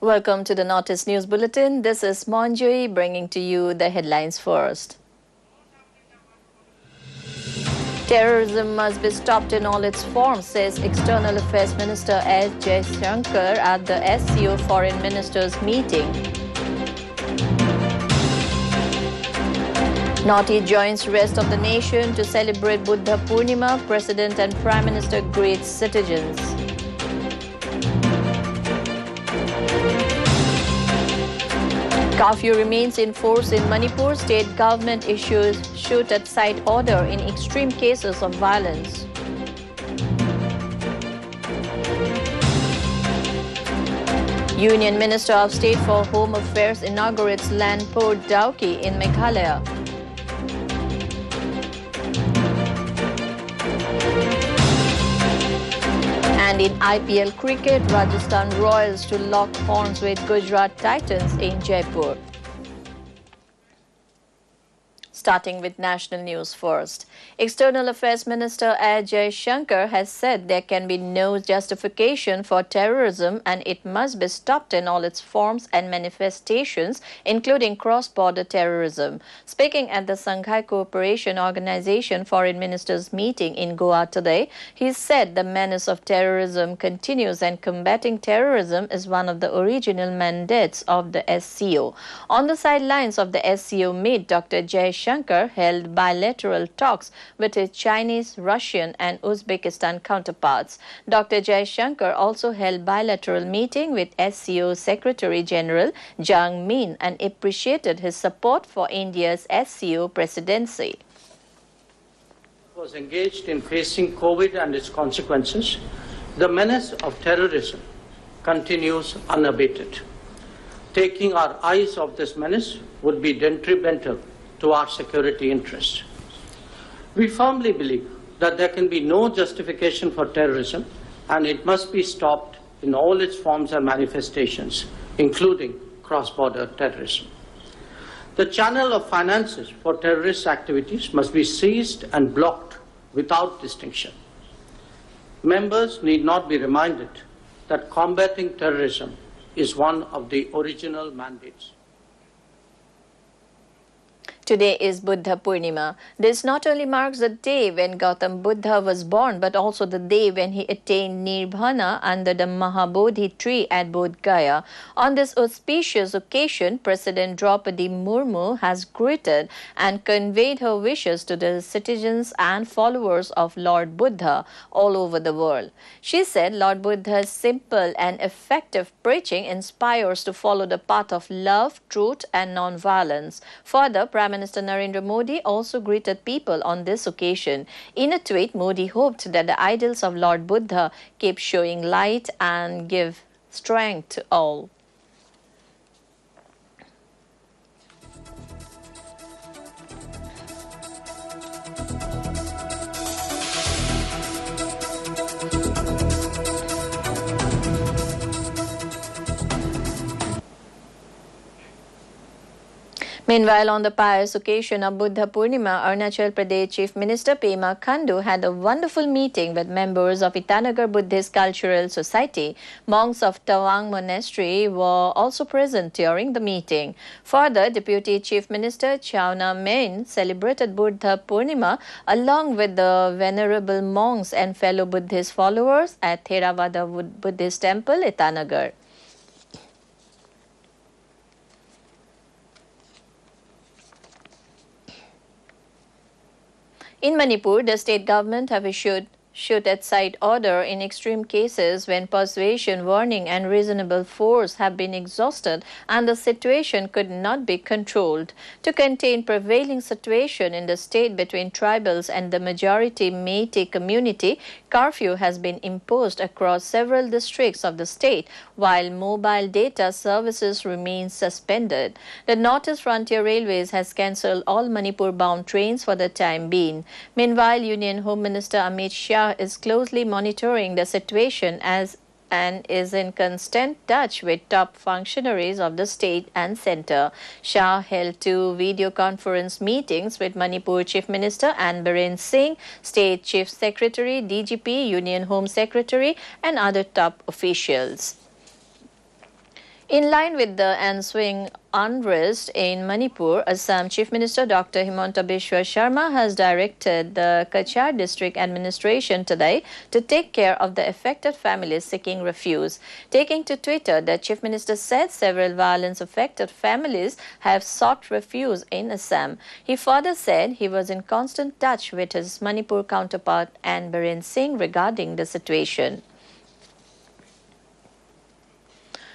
Welcome to the Notice News Bulletin. This is Monjoy bringing to you the headlines first. Terrorism must be stopped in all its forms, says External Affairs Minister S. Jaishankar at the SCO Foreign Ministers meeting. Northeast joins rest of the nation to celebrate Buddha Purnima. President and Prime Minister greet citizens. Curfew remains in force in Manipur. State government issues shoot-at-sight order in extreme cases of violence. Union Minister of State for Home Affairs inaugurates land port Dauki in Meghalaya. And in IPL cricket, Rajasthan Royals to lock horns with Gujarat Titans in Jaipur. Starting with national news first. External Affairs Minister S. Jaishankar has said there can be no justification for terrorism and it must be stopped in all its forms and manifestations, including cross-border terrorism. Speaking at the Shanghai Cooperation Organization Foreign Ministers meeting in Goa today, he said the menace of terrorism continues and combating terrorism is one of the original mandates of the SCO. On the sidelines of the SCO meet, Dr. Jaishankar held bilateral talks with his Chinese, Russian and Uzbekistan counterparts. Dr. Jaishankar also held bilateral meeting with SCO Secretary General Jiang Min and appreciated his support for India's SCO presidency. Was engaged in facing COVID and its consequences. The menace of terrorism continues unabated. Taking our eyes off this menace would be detrimental to our security interests. We firmly believe that there can be no justification for terrorism and it must be stopped in all its forms and manifestations, including cross-border terrorism. The channel of finances for terrorist activities must be seized and blocked without distinction. Members need not be reminded that combating terrorism is one of the original mandates. Today is Buddha Purnima. This not only marks the day when Gautam Buddha was born, but also the day when he attained Nirvana under the Mahabodhi tree at Bodh Gaya. On this auspicious occasion, President Draupadi Murmu has greeted and conveyed her wishes to the citizens and followers of Lord Buddha all over the world. She said Lord Buddha's simple and effective preaching inspires to follow the path of love, truth and non-violence. Further, Prime Minister Narendra Modi also greeted people on this occasion. In a tweet, Modi hoped that the ideals of Lord Buddha keep showing light and give strength to all. Meanwhile, on the pious occasion of Buddha Purnima, Arunachal Pradesh Chief Minister Pema Khandu had a wonderful meeting with members of Itanagar Buddhist Cultural Society. Monks of Tawang Monastery were also present during the meeting. Further, Deputy Chief Minister Chauna Main celebrated Buddha Purnima along with the venerable monks and fellow Buddhist followers at Theravada Buddhist Temple, Itanagar. In Manipur, the state government have issued shoot-at-sight order in extreme cases when persuasion, warning and reasonable force have been exhausted and the situation could not be controlled. To contain prevailing situation in the state between tribals and the majority Meitei community, curfew has been imposed across several districts of the state, while mobile data services remain suspended. The Northeast Frontier Railways has cancelled all Manipur-bound trains for the time being. Meanwhile, Union Home Minister Amit Shah is closely monitoring the situation and is in constant touch with top functionaries of the state and centre. Shah held 2 video conference meetings with Manipur Chief Minister An Biren Singh, State Chief Secretary, DGP, Union Home Secretary and other top officials. In line with the ensuing unrest in Manipur, Assam Chief Minister Dr. Himanta Biswa Sharma has directed the Kachar District Administration today to take care of the affected families seeking refuge. Taking to Twitter, the Chief Minister said several violence-affected families have sought refuge in Assam. He further said he was in constant touch with his Manipur counterpart N. Biren Singh regarding the situation.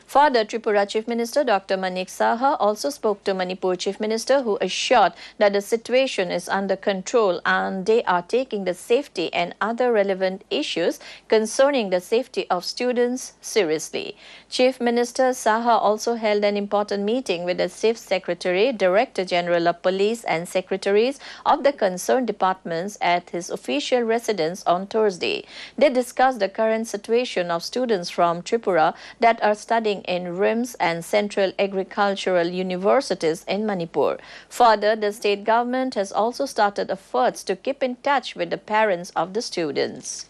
Further, Tripura Chief Minister Dr. Manik Saha also spoke to Manipur Chief Minister, who assured that the situation is under control and they are taking the safety and other relevant issues concerning the safety of students seriously. Chief Minister Saha also held an important meeting with the Chief Secretary, Director General of Police and Secretaries of the concerned departments at his official residence on Thursday. They discussed the current situation of students from Tripura that are studying in RIMS and Central Agricultural Universities in Manipur. Further, the state government has also started efforts to keep in touch with the parents of the students.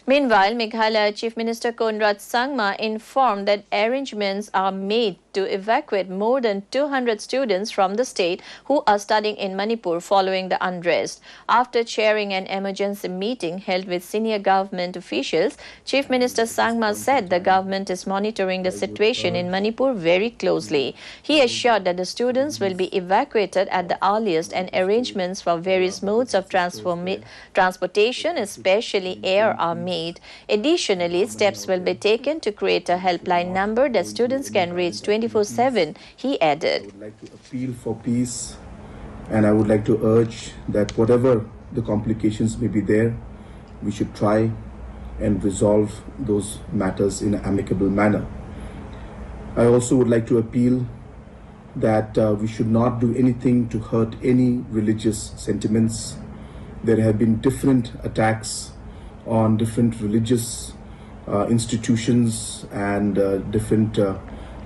Meanwhile, Meghalaya Chief Minister Conrad Sangma informed that arrangements are made to evacuate more than 200 students from the state who are studying in Manipur following the unrest. After chairing an emergency meeting held with senior government officials, Chief Minister Sangma said the government is monitoring the situation in Manipur very closely. He assured that the students will be evacuated at the earliest and arrangements for various modes of transportation, especially air, are made. Additionally, steps will be taken to create a helpline number that students can reach 24/7, he added. I would like to appeal for peace, and I would like to urge that whatever the complications may be there, we should try and resolve those matters in an amicable manner. I also would like to appeal that we should not do anything to hurt any religious sentiments. There have been different attacks on different religious institutions and different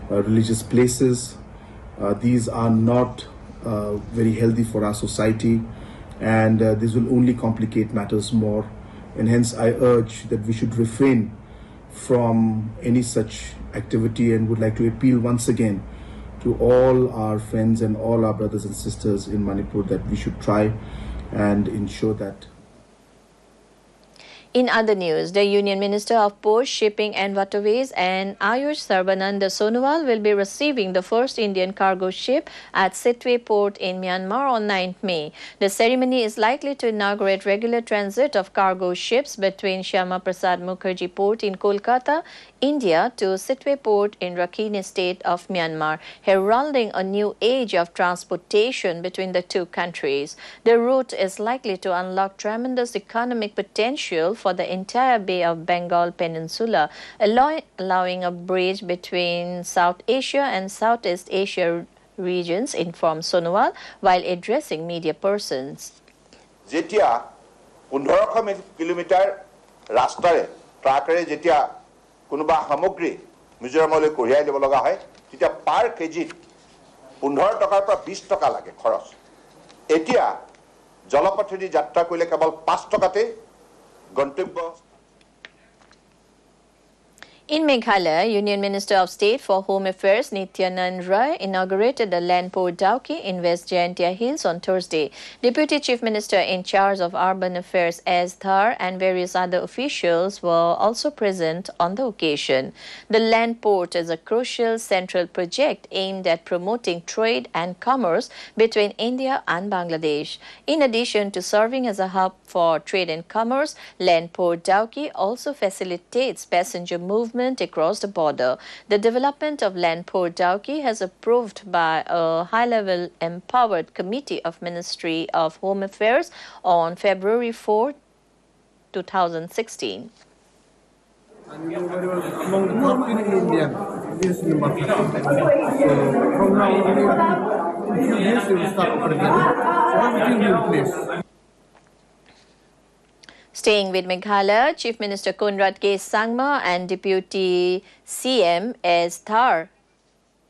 religious places. These are not very healthy for our society, and this will only complicate matters more, and hence I urge that we should refrain from any such activity, and would like to appeal once again to all our friends and all our brothers and sisters in Manipur that we should try and ensure that. In other news, the Union Minister of Ports, Shipping and Waterways and Ayush Sarbananda Sonowal will be receiving the first Indian cargo ship at Sitwe Port in Myanmar on 9th May. The ceremony is likely to inaugurate regular transit of cargo ships between Shyama Prasad Mukherjee Port in Kolkata, India to Sitwe Port in Rakhine State of Myanmar, heralding a new age of transportation between the two countries. The route is likely to unlock tremendous economic potential for the entire Bay of Bengal Peninsula, allowing a bridge between South Asia and Southeast Asia regions, informed Sonowal while addressing media persons. Jetia 1500 kilometer rastare trakare jetia kunuba samogri Mizoramole koriai lebo laga hoy tetia par kg 15 takar pora 20 taka lage khoros. Etia jalapathedi jatra korile kebal 5 takate gantobya. In Meghalaya, Union Minister of State for Home Affairs Nityanand Rai inaugurated the land port Dauki in West Jaintia Hills on Thursday. Deputy Chief Minister in charge of Urban Affairs S. Dhar and various other officials were also present on the occasion. The land port is a crucial central project aimed at promoting trade and commerce between India and Bangladesh. In addition to serving as a hub for trade and commerce, land port Dauki also facilitates passenger movement across the border. The development of land port Dauki has approved by a high-level empowered committee of Ministry of Home Affairs on February 4, 2016. And you know very well, among the top in India, this is number 15. So from now on, in few days, you will start operating. So everything will place. Staying with Meghalaya, Chief Minister Conrad K. Sangma and Deputy CM S. Dhar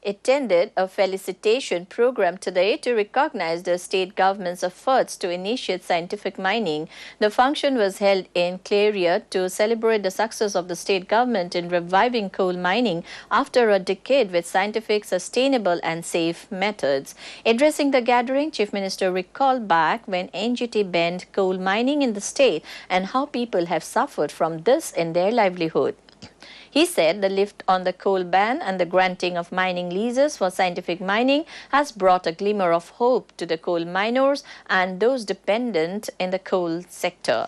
attended a felicitation program today to recognize the state government's efforts to initiate scientific mining. The function was held in Claria to celebrate the success of the state government in reviving coal mining after a decade with scientific, sustainable and safe methods. Addressing the gathering, Chief Minister recalled back when NGT banned coal mining in the state and how people have suffered from this in their livelihood. He said the lift on the coal ban and the granting of mining leases for scientific mining has brought a glimmer of hope to the coal miners and those dependent in the coal sector.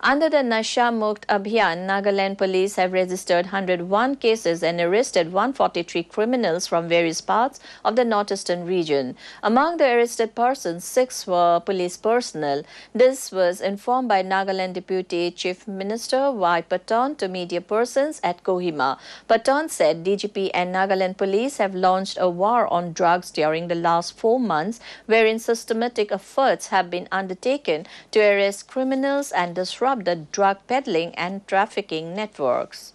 Under the Nasha Mukt Abhiyan, Nagaland police have registered 101 cases and arrested 143 criminals from various parts of the northeastern region. Among the arrested persons, 6 were police personnel. This was informed by Nagaland Deputy Chief Minister Y. Patton to media persons at Kohima. Patton said DGP and Nagaland police have launched a war on drugs during the last 4 months, wherein systematic efforts have been undertaken to arrest criminals and disrupt the drug peddling and trafficking networks.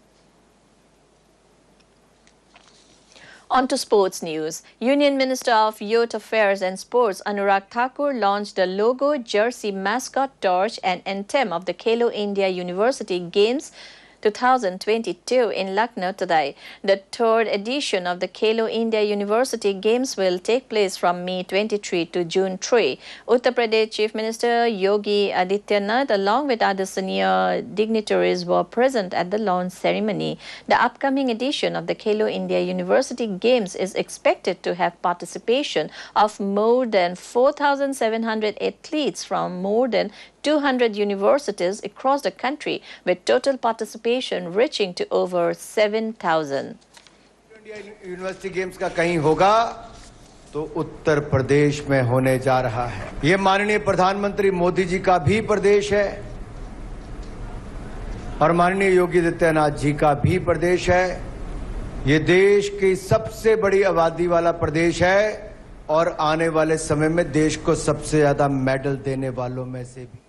On to sports news. Union Minister of Youth Affairs and Sports Anurag Thakur launched the logo, jersey, mascot, torch and anthem of the Khelo India University Games 2022 in Lucknow today. The third edition of the Khelo India University Games will take place from May 23 to June 3. Uttar Pradesh Chief Minister Yogi Adityanath along with other senior dignitaries were present at the launch ceremony. The upcoming edition of the Khelo India University Games is expected to have participation of more than 4,700 athletes from more than 200 universities across the country, with total participation reaching to over 7,000. India university games का कहीं होगा तो उत्तर प्रदेश में होने जा रहा है। ये माननीय प्रधानमंत्री मोदी जी का भी प्रदेश है और माननीय योगी आदित्यनाथ जी का भी प्रदेश है। ये देश की सबसे बड़ी आबादी वाला प्रदेश है और आने वाले समय में देश को सबसे ज्यादा मेडल देने वालों में से भी।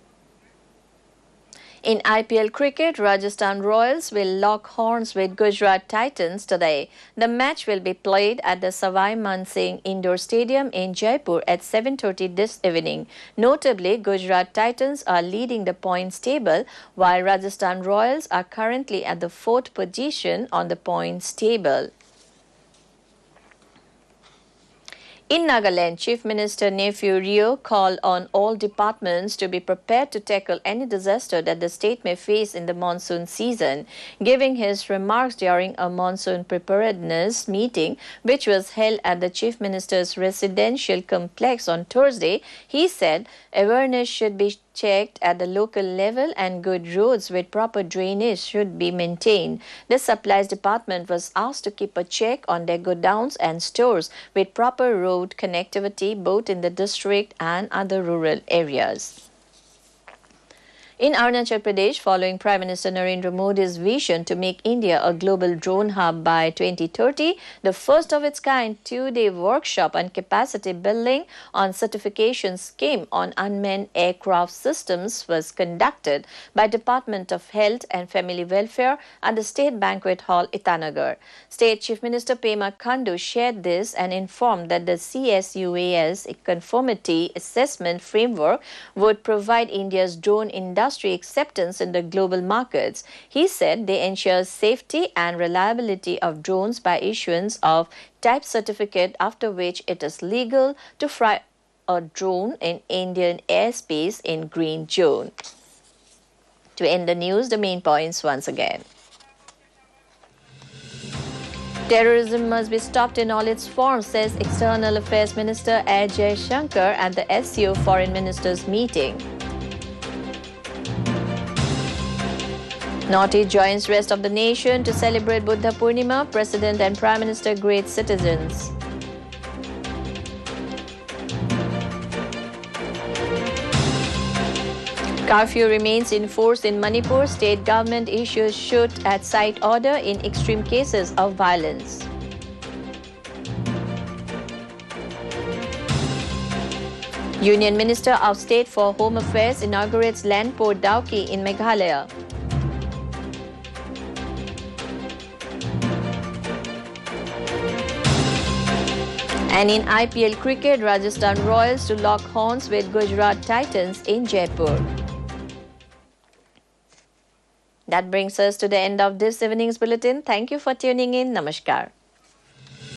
In IPL cricket, Rajasthan Royals will lock horns with Gujarat Titans today. The match will be played at the Savai Man Singh Indoor Stadium in Jaipur at 7:30 this evening. Notably, Gujarat Titans are leading the points table, while Rajasthan Royals are currently at the 4th position on the points table. In Nagaland, Chief Minister Nephew Rio called on all departments to be prepared to tackle any disaster that the state may face in the monsoon season. Giving his remarks during a monsoon preparedness meeting, which was held at the Chief Minister's residential complex on Thursday, he said awareness should be checked at the local level and good roads with proper drainage should be maintained. The Supplies Department was asked to keep a check on their godowns and stores with proper road connectivity both in the district and other rural areas. In Arunachal Pradesh, following Prime Minister Narendra Modi's vision to make India a global drone hub by 2030, the first of its kind 2-day workshop on capacity building on certification scheme on unmanned aircraft systems was conducted by Department of Health and Family Welfare at the State Banquet Hall, Itanagar. State Chief Minister Pema Khandu shared this and informed that the CSUAS conformity assessment framework would provide India's drone industry acceptance in the global markets. He said they ensure safety and reliability of drones by issuance of type certificate, after which it is legal to fly a drone in Indian airspace in green zone. To end the news, the main points once again. Terrorism must be stopped in all its forms, says External Affairs Minister Ajay Shankar at the SCO Foreign Ministers meeting. Northeast joins rest of the nation to celebrate Buddha Purnima. President and Prime Minister greet citizens. Curfew remains in force in Manipur. State government issues shoot-at-sight order in extreme cases of violence. Union Minister of State for Home Affairs inaugurates land port Dauki in Meghalaya. And in IPL cricket, Rajasthan Royals to lock horns with Gujarat Titans in Jaipur. That brings us to the end of this evening's bulletin. Thank you for tuning in. Namaskar.